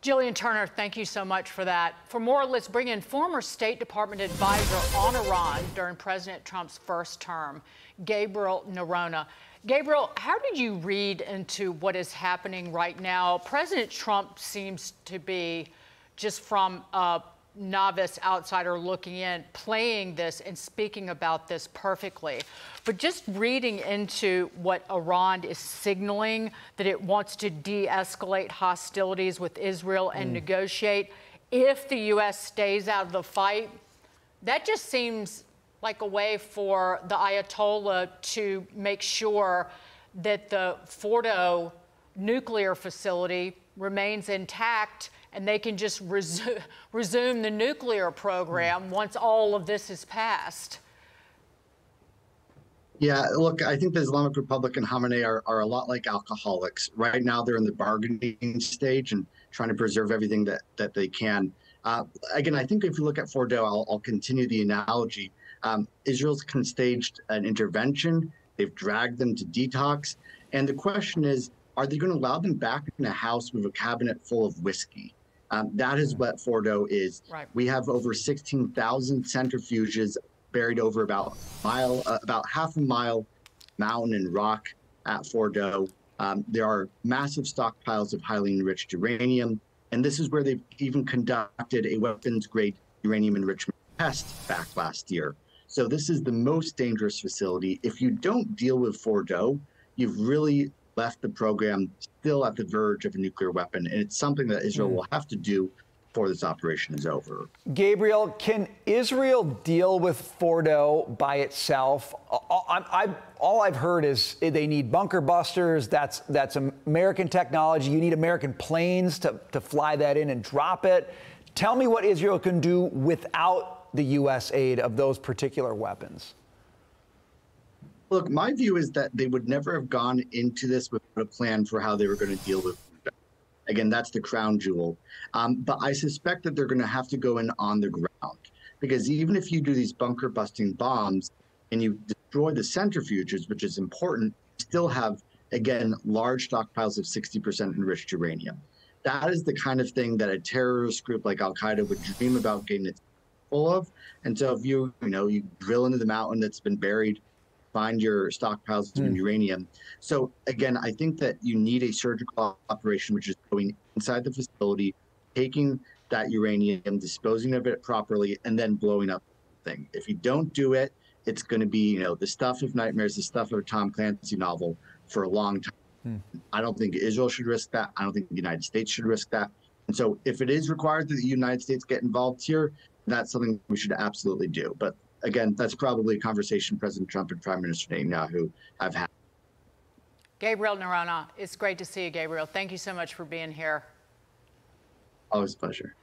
Jillian Turner, thank you so much for that. For more, let's bring in former State Department advisor on Iran during President Trump's first term, Gabriel Noronha. Gabriel, how did you read into what is happening right now? President Trump seems to be, just from a novice outsider looking in, playing this and speaking about this perfectly. But just reading into what Iran is signaling, that it wants to de-escalate hostilities with Israel and negotiate if the U.S. stays out of the fight, that just seems like a way for the Ayatollah to make sure that the Fordow nuclear facility remains intact and they can just resume the nuclear program once all of this is passed. Yeah, look, I think the Islamic Republic and Khamenei are a lot like alcoholics. Right now, they're in the bargaining stage and trying to preserve everything that they can. Again, I think if you look at Fordow, I'll continue the analogy. Israel's staged an intervention. They've dragged them to detox. And the question is, are they going to allow them back in a house with a cabinet full of whiskey? That is what Fordow is. Right. We have over 16,000 centrifuges buried over about half a mile mountain and rock at Fordow. There are massive stockpiles of highly enriched uranium. And this is where they've even conducted a weapons-grade uranium enrichment test back last year. So this is the most dangerous facility. If you don't deal with Fordow, you've really left the program still at the verge of a nuclear weapon. And it's something that Israel will have to do before this operation is over. Gabriel, can Israel deal with Fordow by itself? All I've heard is they need bunker busters. That's American technology. You need American planes to fly that in and drop it. Tell me what Israel can do without the U.S. aid of those particular weapons. Look, my view is that they would never have gone into this with a plan for how they were going to deal with it. Again, that's the crown jewel. But I suspect that they're going to have to go in on the ground, because even if you do these bunker busting bombs and you destroy the centrifuges, which is important, you still have, again, large stockpiles of 60% enriched uranium. That is the kind of thing that a terrorist group like Al-Qaeda would dream about getting it full of. And so if you drill into the mountain that's been buried, find your stockpiles of uranium. So again, I think that you need a surgical operation, which is going inside the facility, taking that uranium, disposing of it properly, and then blowing up the thing. If you don't do it, it's going to be, the stuff of nightmares, the stuff of a Tom Clancy novel for a long time. I don't think Israel should risk that. I don't think the United States should risk that. And so if it is required that the United States get involved here, that's something we should absolutely do. But again, that's probably a conversation President Trump and Prime Minister Netanyahu have had. Gabriel Noronha, it's great to see you, Gabriel. Thank you so much for being here. Always a pleasure.